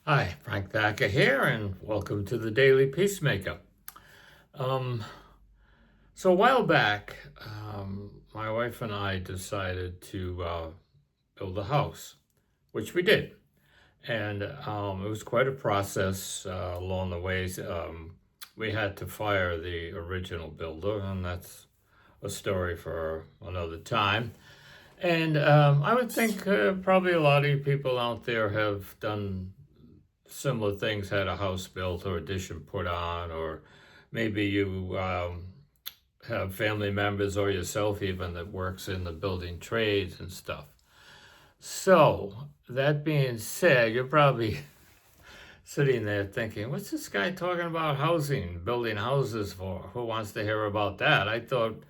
Hi, Frank Thacker here, and welcome to the Daily Peacemaker. Um, so a while back, my wife and I decided to build a house, which we did, and it was quite a process along the ways. We had to fire the original builder, and that's a story for another time. And I would think probably a lot of you people out there have done similar things, had a house built or addition put on, or maybe you have family members or yourself even that works in the building trades and stuff. So, that being said, you're probably sitting there thinking, what's this guy talking about housing, building houses for? Who wants to hear about that? I thought,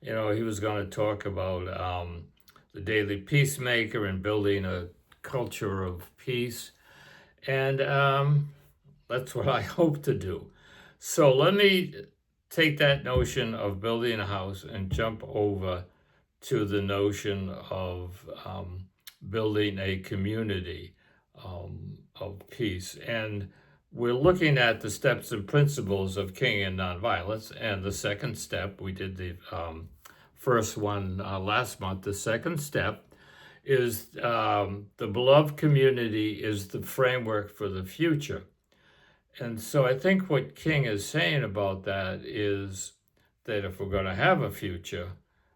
he was going to talk about the daily peacemaker and building a culture of peace. And that's what I hope to do. So let me take that notion of building a house and jump over to the notion of building a community of peace. And we're looking at the steps and principles of Kingian nonviolence. And the second step, we did the first one last month. The second step is the beloved community is the framework for the future. And so I think what King is saying about that is that if we're going to have a future,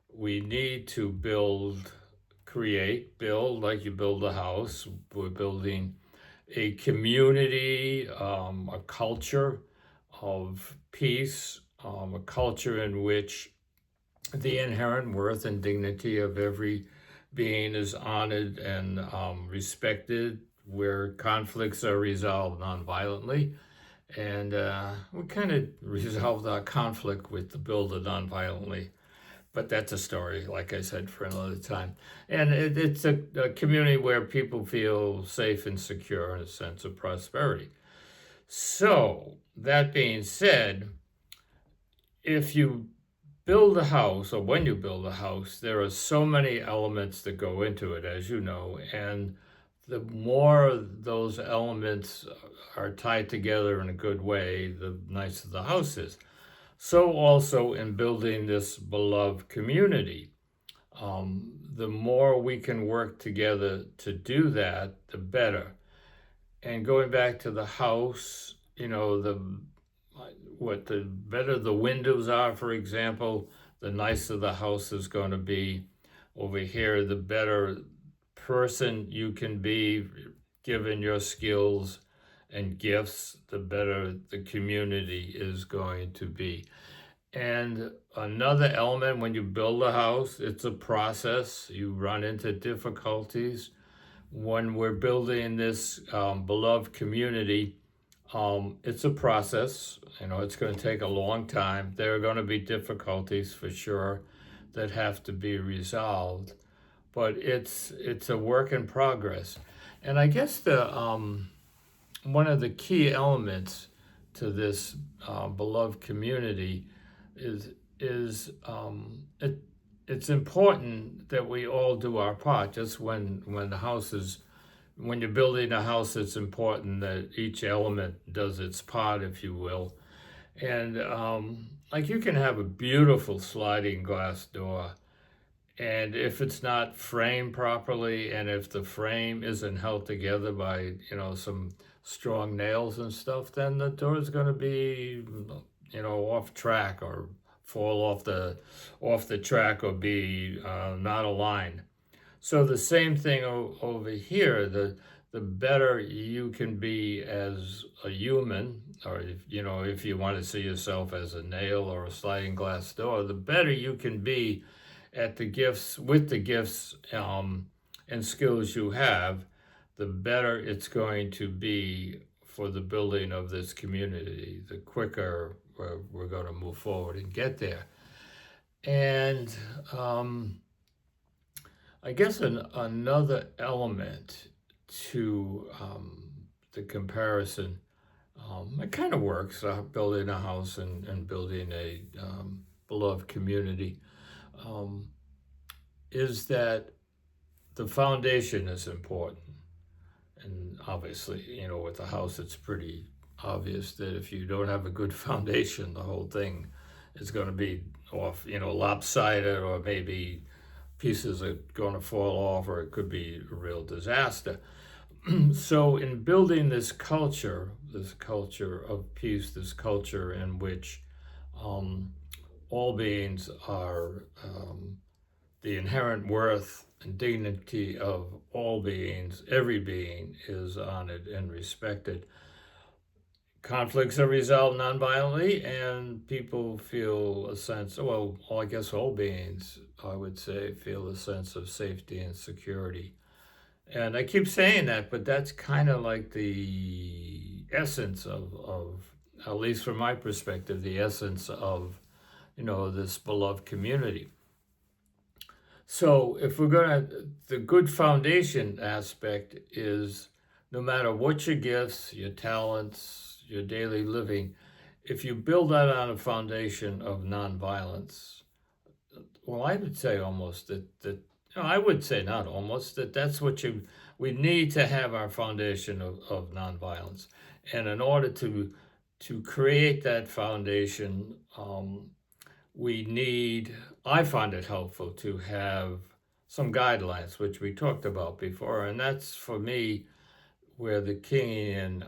we need to build like you build a house. We're building a community, a culture of peace, a culture in which the inherent worth and dignity of every being is honored and respected, where conflicts are resolved nonviolently. And we kind of resolved our conflict with the builder nonviolently. But that's a story, like I said, for another time. And it's a community where people feel safe and secure and a sense of prosperity. So, that being said, if you build a house, or when you build a house, there are so many elements that go into it, as you know, and the more those elements are tied together in a good way, the nicer the house is. So, also in building this beloved community, the more we can work together to do that, the better. And going back to the house, the better the windows are, for example, the nicer the house is going to be. Over here, the better person you can be, given your skills and gifts, the better the community is going to be. And another element, when you build a house, it's a process. You run into difficulties. When we're building this beloved community, it's a process. It's going to take a long time. There are going to be difficulties for sure that have to be resolved, but it's a work in progress. And I guess the one of the key elements to this beloved community is is it's important that we all do our part. Just when you're building a house, it's important that each element does its part, if you will. And like you can have a beautiful sliding glass door, and if it's not framed properly, and if the frame isn't held together by some strong nails and stuff, then the door is going to be off track or fall off the track or be not aligned. So the same thing over here. The better you can be as a human, or if you want to see yourself as a nail or a sliding glass door, the better you can be at the gifts with the gifts and skills you have, the better it's going to be for the building of this community. The quicker we're going to move forward and get there. And I guess another element to the comparison, it kind of works, building a house and building a beloved community, um, is that the foundation is important. And obviously, with a house, it's pretty obvious that if you don't have a good foundation, the whole thing is going to be off, lopsided, or maybe pieces are going to fall off, or it could be a real disaster. So, in building this culture of peace, this culture in which um, all beings are the inherent worth and dignity of all beings, every being is honored and respected. Conflicts are resolved nonviolently, and people feel a sense, well, I guess all beings, I would say, feel a sense of safety and security. And I keep saying that, but that's kind of like the essence of, at least from my perspective, the essence of, this beloved community. So if we're the good foundation aspect is no matter what your gifts, your talents, your daily living, if you build that on a foundation of nonviolence, well, I would say almost that no, I would say not almost that that's what we need to have our foundation of nonviolence, and in order to create that foundation, we need, I find it helpful to have some guidelines, which we talked about before, and that's for me where the Kingian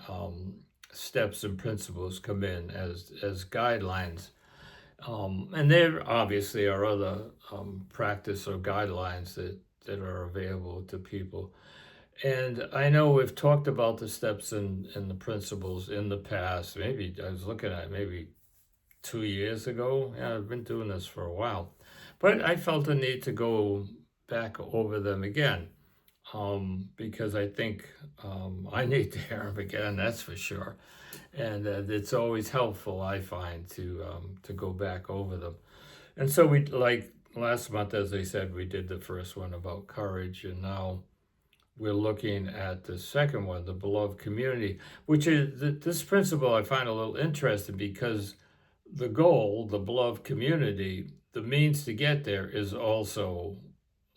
steps and principles come in as guidelines. And there obviously are other practice or guidelines that are available to people. And I know we've talked about the steps and the principles in the past. Maybe I was looking at maybe 2 years ago. Yeah, I've been doing this for a while, but I felt a need to go back over them again because I think I need to hear them again. That's for sure, and it's always helpful, I find, to go back over them. And so we, like last month, as I said, we did the first one about courage, and now we're looking at the second one, the beloved community, which is this principle I find a little interesting because the goal, the beloved community, the means to get there is also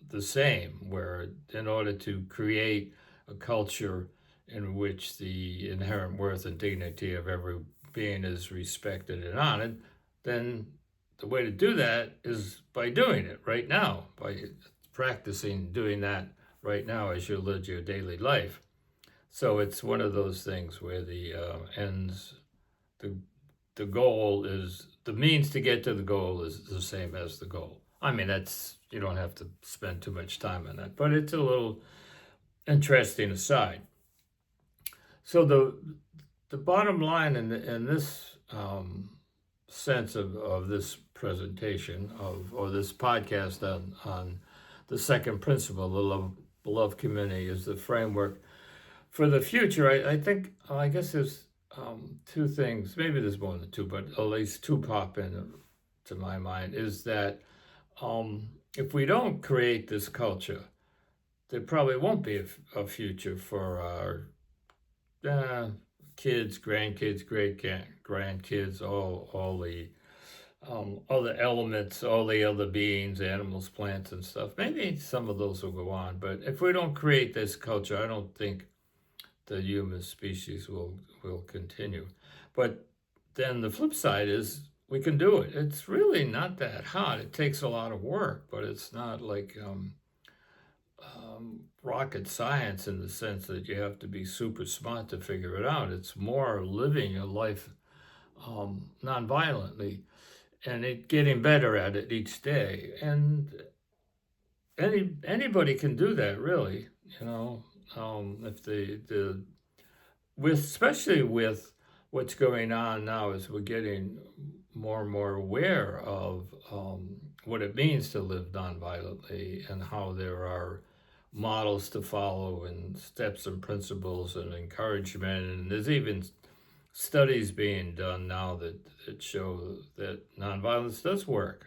the same, where in order to create a culture in which the inherent worth and dignity of every being is respected and honored, then the way to do that is by doing it right now, by practicing doing that right now as you live your daily life. So it's one of those things where the ends, the the goal is the means to get to the goal is the same as the goal. I mean, that's you don't have to spend too much time on that, but it's a little interesting aside. So the bottom line in this sense of this presentation or this podcast on the second principle, the beloved community, is the framework for the future. I think I guess there's two things. Maybe there's more than two, but at least two pop in to my mind. Is that if we don't create this culture, there probably won't be a future for our kids, grandkids, great grandkids, all the other elements, all the other beings, animals, plants, and stuff. Maybe some of those will go on, but if we don't create this culture, I don't think the human species will continue. But then the flip side is we can do it. It's really not that hard. It takes a lot of work, but it's not like rocket science in the sense that you have to be super smart to figure it out. It's more living your life nonviolently and getting better at it each day. And anybody can do that, really. If with especially with what's going on now, as we're getting more and more aware of what it means to live nonviolently and how there are models to follow and steps and principles and encouragement, and there's even studies being done now that show that nonviolence does work.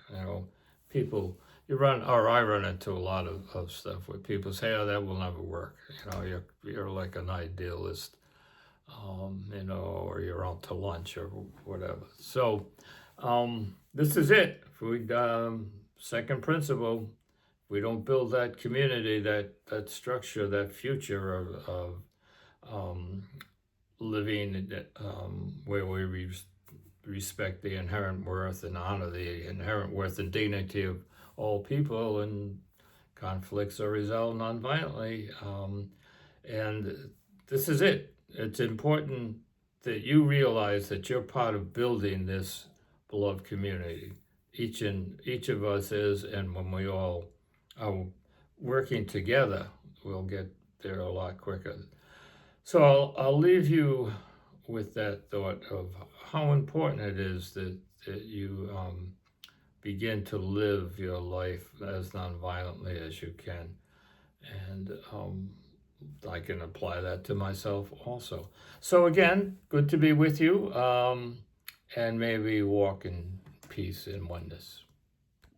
People I run into a lot of stuff where people say, "Oh, that will never work." You're like an idealist, or you're out to lunch or whatever. So, this is it. If we second principle, we don't build that community, that structure, that future um, living where we respect the inherent worth and honor the inherent worth and dignity of all people, and conflicts are resolved nonviolently. And this is it. It's important that you realize that you're part of building this beloved community. Each of us is, and when we all are working together, we'll get there a lot quicker. So I'll leave you with that thought of how important it is that you begin to live your life as nonviolently as you can. And I can apply that to myself also. So again, good to be with you, and may we walk in peace and oneness.